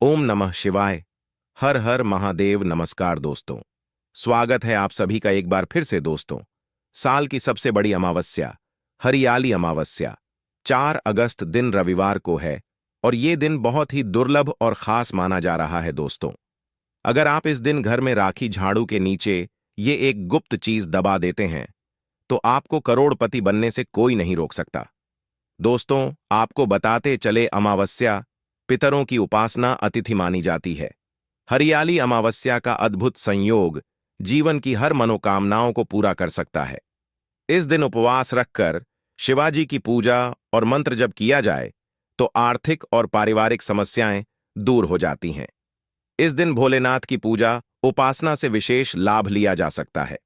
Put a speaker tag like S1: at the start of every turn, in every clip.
S1: ओम नमः शिवाय। हर हर महादेव। नमस्कार दोस्तों, स्वागत है आप सभी का एक बार फिर से दोस्तों। साल की सबसे बड़ी अमावस्या, हरियाली अमावस्या 4 अगस्त दिन रविवार को है और ये दिन बहुत ही दुर्लभ और खास माना जा रहा है दोस्तों। अगर आप इस दिन घर में राखी झाड़ू के नीचे ये एक गुप्त चीज दबा देते हैं तो आपको करोड़पति बनने से कोई नहीं रोक सकता। दोस्तों, आपको बताते चले, अमावस्या पितरों की उपासना अतिथि मानी जाती है। हरियाली अमावस्या का अद्भुत संयोग जीवन की हर मनोकामनाओं को पूरा कर सकता है। इस दिन उपवास रखकर शिवाजी की पूजा और मंत्र जप किया जाए तो आर्थिक और पारिवारिक समस्याएं दूर हो जाती हैं। इस दिन भोलेनाथ की पूजा उपासना से विशेष लाभ लिया जा सकता है।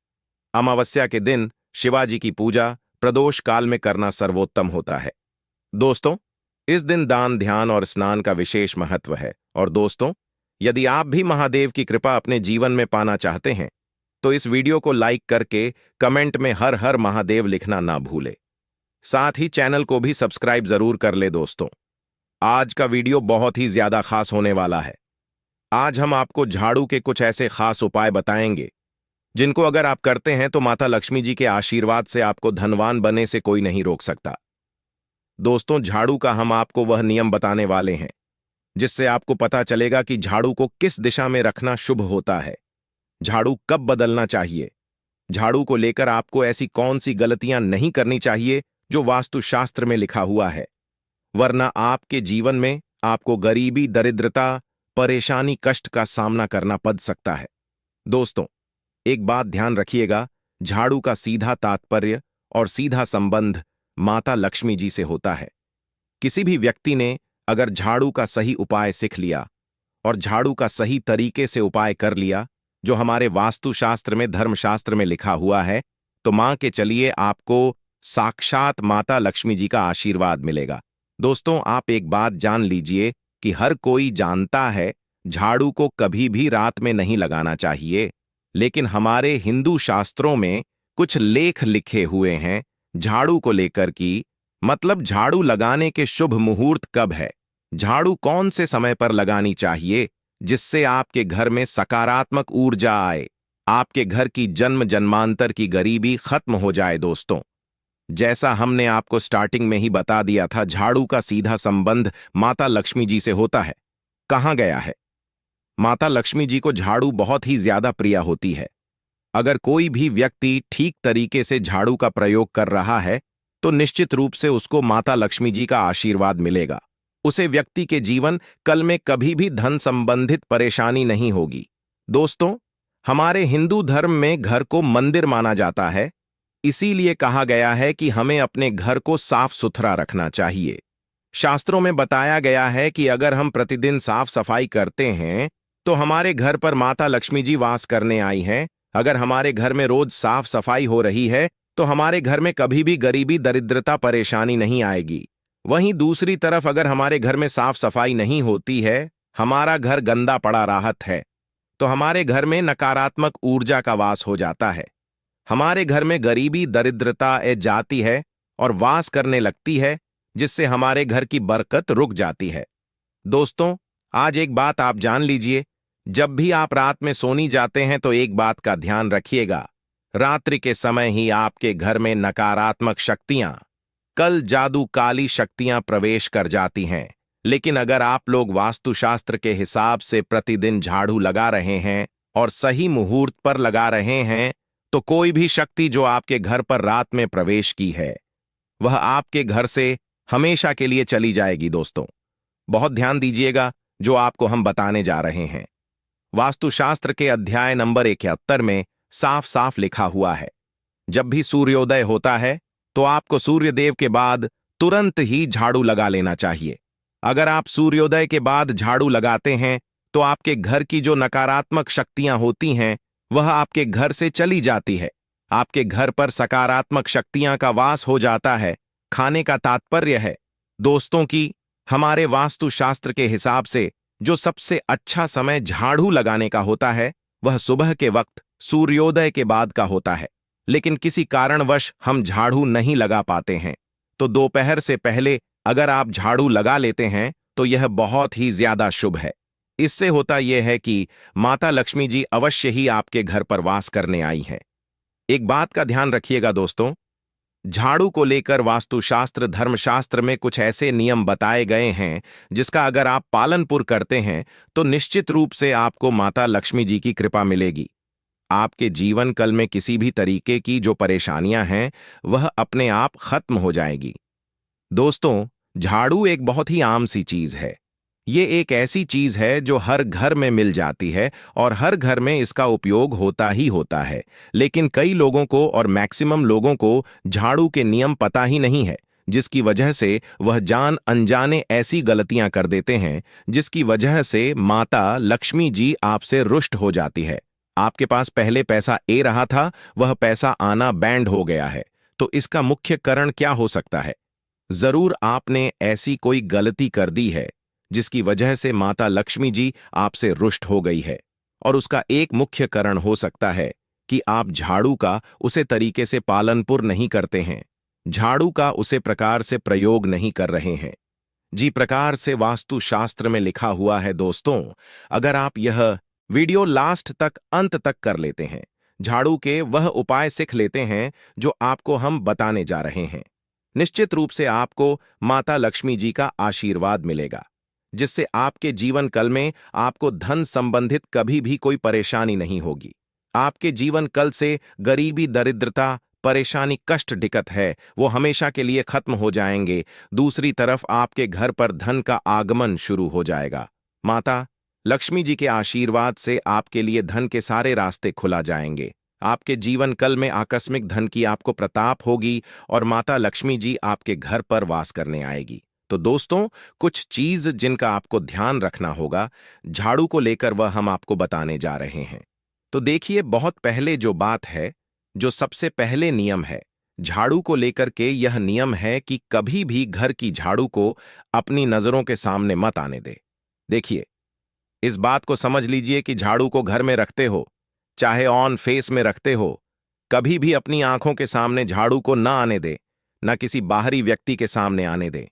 S1: अमावस्या के दिन शिवाजी की पूजा प्रदोष काल में करना सर्वोत्तम होता है। दोस्तों, इस दिन दान, ध्यान और स्नान का विशेष महत्व है। और दोस्तों, यदि आप भी महादेव की कृपा अपने जीवन में पाना चाहते हैं तो इस वीडियो को लाइक करके कमेंट में हर हर महादेव लिखना ना भूले। साथ ही चैनल को भी सब्सक्राइब जरूर कर ले। दोस्तों, आज का वीडियो बहुत ही ज्यादा खास होने वाला है। आज हम आपको झाड़ू के कुछ ऐसे खास उपाय बताएंगे जिनको अगर आप करते हैं तो माता लक्ष्मी जी के आशीर्वाद से आपको धनवान बनने से कोई नहीं रोक सकता। दोस्तों, झाड़ू का हम आपको वह नियम बताने वाले हैं जिससे आपको पता चलेगा कि झाड़ू को किस दिशा में रखना शुभ होता है, झाड़ू कब बदलना चाहिए, झाड़ू को लेकर आपको ऐसी कौन सी गलतियां नहीं करनी चाहिए जो वास्तुशास्त्र में लिखा हुआ है, वरना आपके जीवन में आपको गरीबी, दरिद्रता, परेशानी, कष्ट का सामना करना पड़ सकता है। दोस्तों, एक बात ध्यान रखिएगा, झाड़ू का सीधा तात्पर्य और सीधा संबंध माता लक्ष्मी जी से होता है। किसी भी व्यक्ति ने अगर झाड़ू का सही उपाय सीख लिया और झाड़ू का सही तरीके से उपाय कर लिया जो हमारे वास्तुशास्त्र में, धर्मशास्त्र में लिखा हुआ है, तो मां के चलिए आपको साक्षात माता लक्ष्मी जी का आशीर्वाद मिलेगा। दोस्तों, आप एक बात जान लीजिए कि हर कोई जानता है झाड़ू को कभी भी रात में नहीं लगाना चाहिए, लेकिन हमारे हिंदू शास्त्रों में कुछ लेख लिखे हुए हैं झाड़ू को लेकर कि मतलब झाड़ू लगाने के शुभ मुहूर्त कब है, झाड़ू कौन से समय पर लगानी चाहिए जिससे आपके घर में सकारात्मक ऊर्जा आए, आपके घर की जन्म जन्मांतर की गरीबी खत्म हो जाए। दोस्तों, जैसा हमने आपको स्टार्टिंग में ही बता दिया था, झाड़ू का सीधा संबंध माता लक्ष्मी जी से होता है। कहाँ गया है? माता लक्ष्मी जी को झाड़ू बहुत ही ज्यादा प्रिय होती है। अगर कोई भी व्यक्ति ठीक तरीके से झाड़ू का प्रयोग कर रहा है तो निश्चित रूप से उसको माता लक्ष्मी जी का आशीर्वाद मिलेगा। उसे व्यक्ति के जीवन कल में कभी भी धन संबंधित परेशानी नहीं होगी। दोस्तों, हमारे हिंदू धर्म में घर को मंदिर माना जाता है, इसीलिए कहा गया है कि हमें अपने घर को साफ सुथरा रखना चाहिए। शास्त्रों में बताया गया है कि अगर हम प्रतिदिन साफ सफाई करते हैं तो हमारे घर पर माता लक्ष्मी जी वास करने आई हैं। अगर हमारे घर में रोज साफ सफाई हो रही है तो हमारे घर में कभी भी गरीबी, दरिद्रता, परेशानी नहीं आएगी। वहीं दूसरी तरफ अगर हमारे घर में साफ सफाई नहीं होती है, हमारा घर गंदा पड़ा राहत है, तो हमारे घर में नकारात्मक ऊर्जा का वास हो जाता है। हमारे घर में गरीबी, दरिद्रता जाती है और वास करने लगती है, जिससे हमारे घर की बरकत रुक जाती है। दोस्तों, आज एक बात आप जान लीजिए, जब भी आप रात में सोने जाते हैं तो एक बात का ध्यान रखिएगा, रात्रि के समय ही आपके घर में नकारात्मक शक्तियां, कल जादू, काली शक्तियां प्रवेश कर जाती हैं। लेकिन अगर आप लोग वास्तुशास्त्र के हिसाब से प्रतिदिन झाड़ू लगा रहे हैं और सही मुहूर्त पर लगा रहे हैं तो कोई भी शक्ति जो आपके घर पर रात में प्रवेश की है वह आपके घर से हमेशा के लिए चली जाएगी। दोस्तों, बहुत ध्यान दीजिएगा जो आपको हम बताने जा रहे हैं। वास्तुशास्त्र के अध्याय नंबर 71 में साफ साफ लिखा हुआ है, जब भी सूर्योदय होता है तो आपको सूर्यदेव के बाद तुरंत ही झाड़ू लगा लेना चाहिए। अगर आप सूर्योदय के बाद झाड़ू लगाते हैं तो आपके घर की जो नकारात्मक शक्तियां होती हैं वह आपके घर से चली जाती है, आपके घर पर सकारात्मक शक्तियां का वास हो जाता है। खाने का तात्पर्य है दोस्तों कि हमारे वास्तुशास्त्र के हिसाब से जो सबसे अच्छा समय झाड़ू लगाने का होता है वह सुबह के वक्त सूर्योदय के बाद का होता है। लेकिन किसी कारणवश हम झाड़ू नहीं लगा पाते हैं तो दोपहर से पहले अगर आप झाड़ू लगा लेते हैं तो यह बहुत ही ज्यादा शुभ है। इससे होता यह है कि माता लक्ष्मी जी अवश्य ही आपके घर पर वास करने आई हैं। एक बात का ध्यान रखिएगा दोस्तों, झाड़ू को लेकर वास्तुशास्त्र धर्मशास्त्र में कुछ ऐसे नियम बताए गए हैं जिसका अगर आप पालनपुर करते हैं तो निश्चित रूप से आपको माता लक्ष्मी जी की कृपा मिलेगी। आपके जीवन कल में किसी भी तरीके की जो परेशानियां हैं वह अपने आप खत्म हो जाएगी। दोस्तों, झाड़ू एक बहुत ही आम सी चीज है। ये एक ऐसी चीज है जो हर घर में मिल जाती है और हर घर में इसका उपयोग होता ही होता है। लेकिन कई लोगों को और मैक्सिमम लोगों को झाड़ू के नियम पता ही नहीं है, जिसकी वजह से वह जान अनजाने ऐसी गलतियां कर देते हैं जिसकी वजह से माता लक्ष्मी जी आपसे रुष्ट हो जाती है। आपके पास पहले पैसा ए रहा था, वह पैसा आना बैंड हो गया है। तो इसका मुख्य कारण क्या हो सकता है? जरूर आपने ऐसी कोई गलती कर दी है जिसकी वजह से माता लक्ष्मी जी आपसे रुष्ट हो गई है। और उसका एक मुख्य कारण हो सकता है कि आप झाड़ू का उसे तरीके से पालनपुर नहीं करते हैं, झाड़ू का उसे प्रकार से प्रयोग नहीं कर रहे हैं। जी प्रकार से वास्तुशास्त्र में लिखा हुआ है दोस्तों, अगर आप यह वीडियो लास्ट तक अंत तक कर लेते हैं, झाड़ू के वह उपाय सीख लेते हैं जो आपको हम बताने जा रहे हैं, निश्चित रूप से आपको माता लक्ष्मी जी का आशीर्वाद मिलेगा, जिससे आपके जीवन कल में आपको धन संबंधित कभी भी कोई परेशानी नहीं होगी। आपके जीवन कल से गरीबी, दरिद्रता, परेशानी, कष्ट, दिक्कत है वो हमेशा के लिए खत्म हो जाएंगे। दूसरी तरफ आपके घर पर धन का आगमन शुरू हो जाएगा। माता लक्ष्मी जी के आशीर्वाद से आपके लिए धन के सारे रास्ते खुला जाएंगे। आपके जीवन कल में आकस्मिक धन की आपको प्रताप होगी और माता लक्ष्मी जी आपके घर पर वास करने आएगी। तो दोस्तों, कुछ चीज जिनका आपको ध्यान रखना होगा झाड़ू को लेकर वह हम आपको बताने जा रहे हैं। तो देखिए, बहुत पहले जो बात है, जो सबसे पहले नियम है झाड़ू को लेकर के, यह नियम है कि कभी भी घर की झाड़ू को अपनी नजरों के सामने मत आने दे। देखिए, इस बात को समझ लीजिए कि झाड़ू को घर में रखते हो, चाहे ऑन फेस में रखते हो, कभी भी अपनी आंखों के सामने झाड़ू को ना आने दे, ना किसी बाहरी व्यक्ति के सामने आने दे।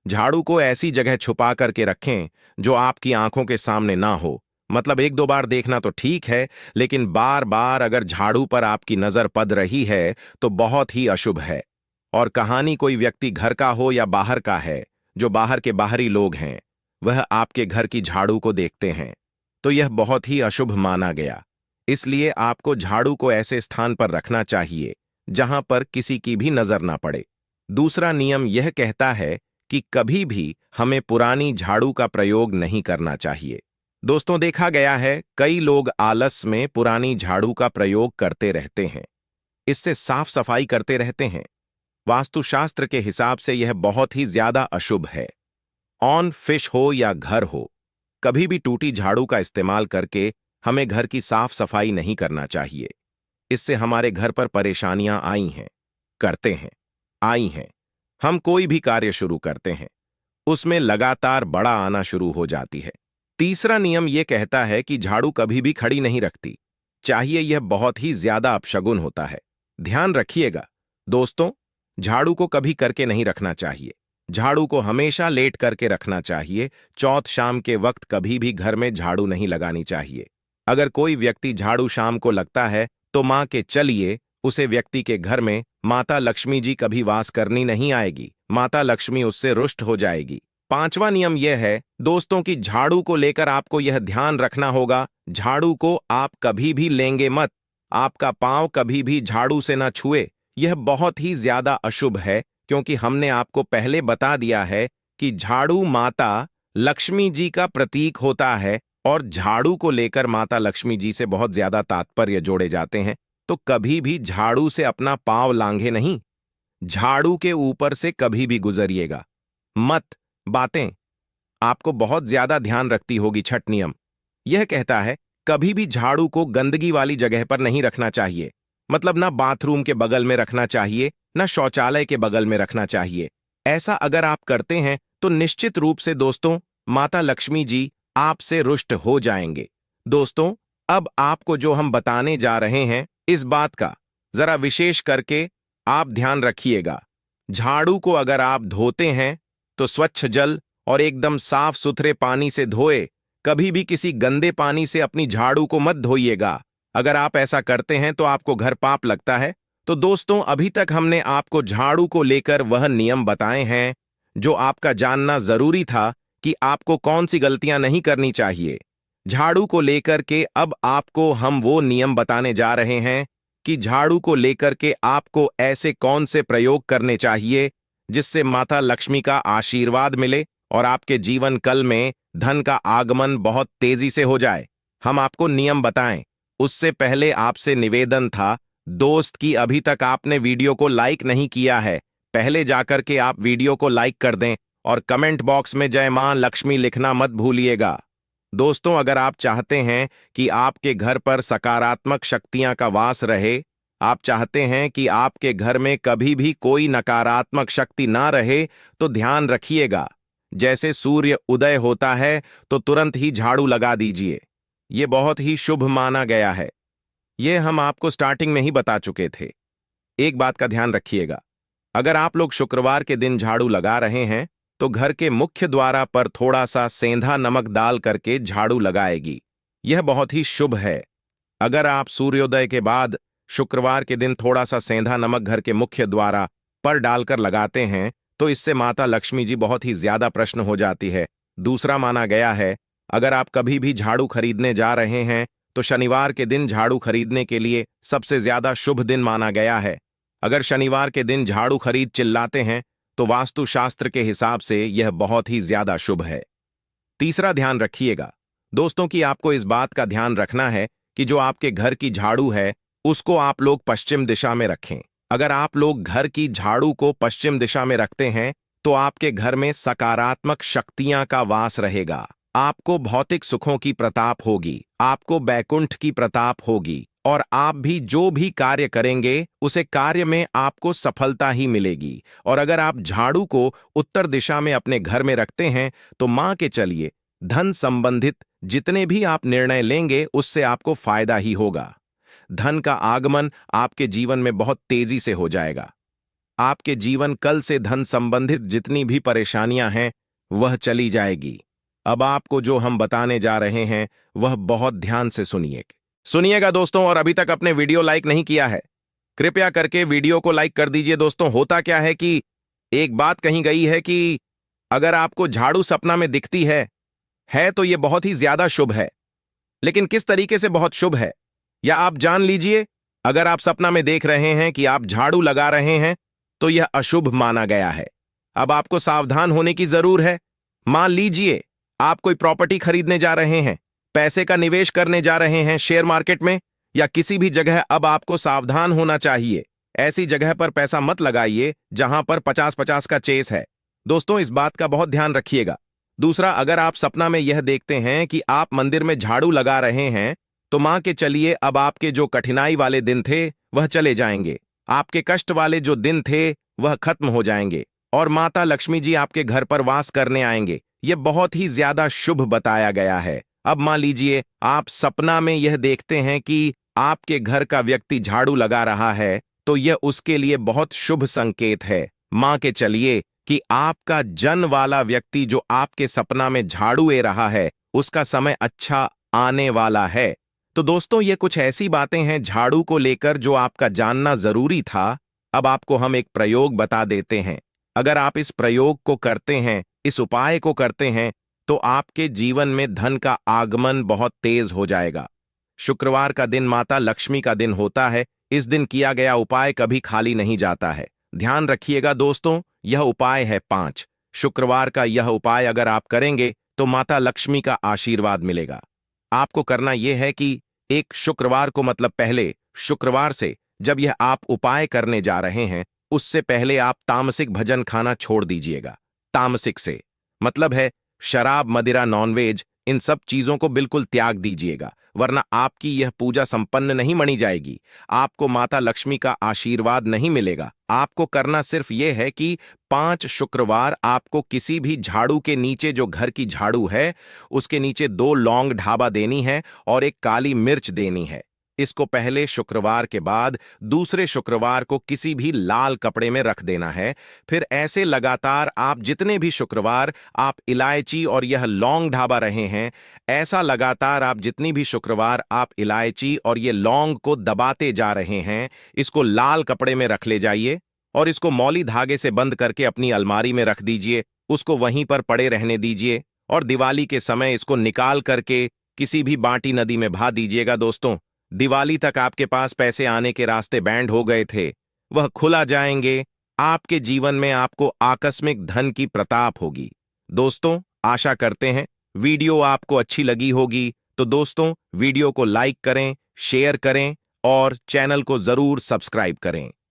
S1: झाड़ू को ऐसी जगह छुपा करके रखें जो आपकी आंखों के सामने ना हो। मतलब एक दो बार देखना तो ठीक है, लेकिन बार बार अगर झाड़ू पर आपकी नजर पड़ रही है तो बहुत ही अशुभ है। और कहानी कोई व्यक्ति घर का हो या बाहर का है, जो बाहर के बाहरी लोग हैं वह आपके घर की झाड़ू को देखते हैं, तो यह बहुत ही अशुभ माना गया। इसलिए आपको झाड़ू को ऐसे स्थान पर रखना चाहिए जहां पर किसी की भी नजर ना पड़े। दूसरा नियम यह कहता है कि कभी भी हमें पुरानी झाड़ू का प्रयोग नहीं करना चाहिए। दोस्तों, देखा गया है कई लोग आलस में पुरानी झाड़ू का प्रयोग करते रहते हैं, इससे साफ सफाई करते रहते हैं। वास्तुशास्त्र के हिसाब से यह बहुत ही ज्यादा अशुभ है। ऑन फिश हो या घर हो, कभी भी टूटी झाड़ू का इस्तेमाल करके हमें घर की साफ सफाई नहीं करना चाहिए। इससे हमारे घर पर परेशानियां आई हैं, करते हैं, आई हैं। हम कोई भी कार्य शुरू करते हैं, उसमें लगातार बड़ा आना शुरू हो जाती है। तीसरा नियम यह कहता है कि झाड़ू कभी भी खड़ी नहीं रखती चाहिए, यह बहुत ही ज्यादा अपशगुन होता है। ध्यान रखिएगा दोस्तों, झाड़ू को कभी करके नहीं रखना चाहिए, झाड़ू को हमेशा लेट करके रखना चाहिए। चौथ शाम के वक्त कभी भी घर में झाड़ू नहीं लगानी चाहिए। अगर कोई व्यक्ति झाड़ू शाम को लगता है तो मां के चलिए, उसे व्यक्ति के घर में माता लक्ष्मी जी कभी वास करनी नहीं आएगी, माता लक्ष्मी उससे रुष्ट हो जाएगी। पांचवा नियम यह है दोस्तों कि झाड़ू को लेकर आपको यह ध्यान रखना होगा, झाड़ू को आप कभी भी लेंगे मत, आपका पांव कभी भी झाड़ू से ना छुए। यह बहुत ही ज्यादा अशुभ है, क्योंकि हमने आपको पहले बता दिया है कि झाड़ू माता लक्ष्मी जी का प्रतीक होता है और झाड़ू को लेकर माता लक्ष्मी जी से बहुत ज्यादा तात्पर्य जोड़े जाते हैं। तो कभी भी झाड़ू से अपना पांव लांघे नहीं, झाड़ू के ऊपर से कभी भी गुजरिएगा मत। बातें आपको बहुत ज्यादा ध्यान रखती होगी। छठ नियम यह कहता है कभी भी झाड़ू को गंदगी वाली जगह पर नहीं रखना चाहिए, मतलब ना बाथरूम के बगल में रखना चाहिए, ना शौचालय के बगल में रखना चाहिए। ऐसा अगर आप करते हैं तो निश्चित रूप से दोस्तों माता लक्ष्मी जी आपसे रुष्ट हो जाएंगे। दोस्तों, अब आपको जो हम बताने जा रहे हैं इस बात का जरा विशेष करके आप ध्यान रखिएगा। झाड़ू को अगर आप धोते हैं तो स्वच्छ जल और एकदम साफ सुथरे पानी से धोए, कभी भी किसी गंदे पानी से अपनी झाड़ू को मत धोइएगा। अगर आप ऐसा करते हैं तो आपको घर पाप लगता है। तो दोस्तों, अभी तक हमने आपको झाड़ू को लेकर वह नियम बताए हैं जो आपका जानना जरूरी था कि आपको कौन सी गलतियां नहीं करनी चाहिए। झाड़ू को लेकर के अब आपको हम वो नियम बताने जा रहे हैं कि झाड़ू को लेकर के आपको ऐसे कौन से प्रयोग करने चाहिए जिससे माता लक्ष्मी का आशीर्वाद मिले और आपके जीवन कल में धन का आगमन बहुत तेजी से हो जाए। हम आपको नियम बताएं उससे पहले आपसे निवेदन था दोस्त कि अभी तक आपने वीडियो को लाइक नहीं किया है, पहले जाकर के आप वीडियो को लाइक कर दें और कमेंट बॉक्स में जय मां लक्ष्मी लिखना मत भूलिएगा। दोस्तों, अगर आप चाहते हैं कि आपके घर पर सकारात्मक शक्तियां का वास रहे, आप चाहते हैं कि आपके घर में कभी भी कोई नकारात्मक शक्ति ना रहे, तो ध्यान रखिएगा, जैसे सूर्य उदय होता है तो तुरंत ही झाड़ू लगा दीजिए। ये बहुत ही शुभ माना गया है। ये हम आपको स्टार्टिंग में ही बता चुके थे। एक बात का ध्यान रखिएगा, अगर आप लोग शुक्रवार के दिन झाड़ू लगा रहे हैं तो घर के मुख्य द्वार पर थोड़ा सा सेंधा नमक डाल करके झाड़ू लगाएगी। यह बहुत ही शुभ है। अगर आप सूर्योदय के बाद शुक्रवार के दिन थोड़ा सा सेंधा नमक घर के मुख्य द्वार पर डालकर लगाते हैं तो इससे माता लक्ष्मी जी बहुत ही ज्यादा प्रसन्न हो जाती है। दूसरा माना गया है, अगर आप कभी भी झाड़ू खरीदने जा रहे हैं तो शनिवार के दिन झाड़ू खरीदने के लिए सबसे ज्यादा शुभ दिन माना गया है। अगर शनिवार के दिन झाड़ू खरीद चिल्लाते हैं तो वास्तुशास्त्र के हिसाब से यह बहुत ही ज्यादा शुभ है। तीसरा ध्यान रखिएगा दोस्तों कि आपको इस बात का ध्यान रखना है कि जो आपके घर की झाड़ू है उसको आप लोग पश्चिम दिशा में रखें। अगर आप लोग घर की झाड़ू को पश्चिम दिशा में रखते हैं तो आपके घर में सकारात्मक शक्तियां का वास रहेगा। आपको भौतिक सुखों की प्रताप होगी, आपको बैकुंठ की प्रताप होगी और आप भी जो भी कार्य करेंगे उसे कार्य में आपको सफलता ही मिलेगी। और अगर आप झाड़ू को उत्तर दिशा में अपने घर में रखते हैं तो मान के चलिए धन संबंधित जितने भी आप निर्णय लेंगे उससे आपको फायदा ही होगा। धन का आगमन आपके जीवन में बहुत तेजी से हो जाएगा। आपके जीवन कल से धन संबंधित जितनी भी परेशानियां हैं वह चली जाएगी। अब आपको जो हम बताने जा रहे हैं वह बहुत ध्यान से सुनिएगा दोस्तों। और अभी तक अपने वीडियो लाइक नहीं किया है, कृपया करके वीडियो को लाइक कर दीजिए। दोस्तों, होता क्या है कि एक बात कही गई है कि अगर आपको झाड़ू सपना में दिखती है तो यह बहुत ही ज्यादा शुभ है। लेकिन किस तरीके से बहुत शुभ है या आप जान लीजिए। अगर आप सपना में देख रहे हैं कि आप झाड़ू लगा रहे हैं तो यह अशुभ माना गया है। अब आपको सावधान होने की जरूर है। मान लीजिए आप कोई प्रॉपर्टी खरीदने जा रहे हैं, पैसे का निवेश करने जा रहे हैं शेयर मार्केट में या किसी भी जगह, अब आपको सावधान होना चाहिए। ऐसी जगह पर पैसा मत लगाइए जहां पर 50-50 का चेस है। दोस्तों, इस बात का बहुत ध्यान रखिएगा। दूसरा, अगर आप सपना में यह देखते हैं कि आप मंदिर में झाड़ू लगा रहे हैं तो मान के चलिए अब आपके जो कठिनाई वाले दिन थे वह चले जाएंगे, आपके कष्ट वाले जो दिन थे वह खत्म हो जाएंगे और माता लक्ष्मी जी आपके घर पर वास करने आएंगे। यह बहुत ही ज्यादा शुभ बताया गया है। अब मान लीजिए आप सपना में यह देखते हैं कि आपके घर का व्यक्ति झाड़ू लगा रहा है तो यह उसके लिए बहुत शुभ संकेत है। मान के चलिए कि आपका जन वाला व्यक्ति जो आपके सपना में झाड़ू ले रहा है उसका समय अच्छा आने वाला है। तो दोस्तों, ये कुछ ऐसी बातें हैं झाड़ू को लेकर जो आपका जानना जरूरी था। अब आपको हम एक प्रयोग बता देते हैं। अगर आप इस प्रयोग को करते हैं, इस उपाय को करते हैं, तो आपके जीवन में धन का आगमन बहुत तेज हो जाएगा। शुक्रवार का दिन माता लक्ष्मी का दिन होता है। इस दिन किया गया उपाय कभी खाली नहीं जाता है। ध्यान रखिएगा दोस्तों, यह उपाय है 5। शुक्रवार का यह उपाय अगर आप करेंगे तो माता लक्ष्मी का आशीर्वाद मिलेगा। आपको करना यह है कि एक शुक्रवार को, मतलब पहले शुक्रवार से जब यह आप उपाय करने जा रहे हैं उससे पहले आप तामसिक भोजन खाना छोड़ दीजिएगा। तामसिक से मतलब है शराब, मदिरा, नॉनवेज, इन सब चीजों को बिल्कुल त्याग दीजिएगा, वरना आपकी यह पूजा संपन्न नहीं मानी जाएगी। आपको माता लक्ष्मी का आशीर्वाद नहीं मिलेगा। आपको करना सिर्फ यह है कि 5 शुक्रवार आपको किसी भी झाड़ू के नीचे, जो घर की झाड़ू है उसके नीचे 2 लौंग ढाबा देनी है और एक काली मिर्च देनी है। इसको पहले शुक्रवार के बाद दूसरे शुक्रवार को किसी भी लाल कपड़े में रख देना है। फिर ऐसे लगातार आप जितने भी शुक्रवार आप इलायची और यह लौंग ढाबा रहे हैं, ऐसा लगातार आप जितनी भी शुक्रवार आप इलायची और ये लौंग को दबाते जा रहे हैं, इसको लाल कपड़े में रख ले जाइए और इसको मौली धागे से बंद करके अपनी अलमारी में रख दीजिए। उसको वहीं पर पड़े रहने दीजिए और दिवाली के समय इसको निकाल करके किसी भी बांटी नदी में बहा दीजिएगा। दोस्तों, दिवाली तक आपके पास पैसे आने के रास्ते बैंड हो गए थे, वह खुला जाएंगे। आपके जीवन में आपको आकस्मिक धन की प्रताप होगी। दोस्तों, आशा करते हैं वीडियो आपको अच्छी लगी होगी। तो दोस्तों, वीडियो को लाइक करें, शेयर करें और चैनल को जरूर सब्सक्राइब करें।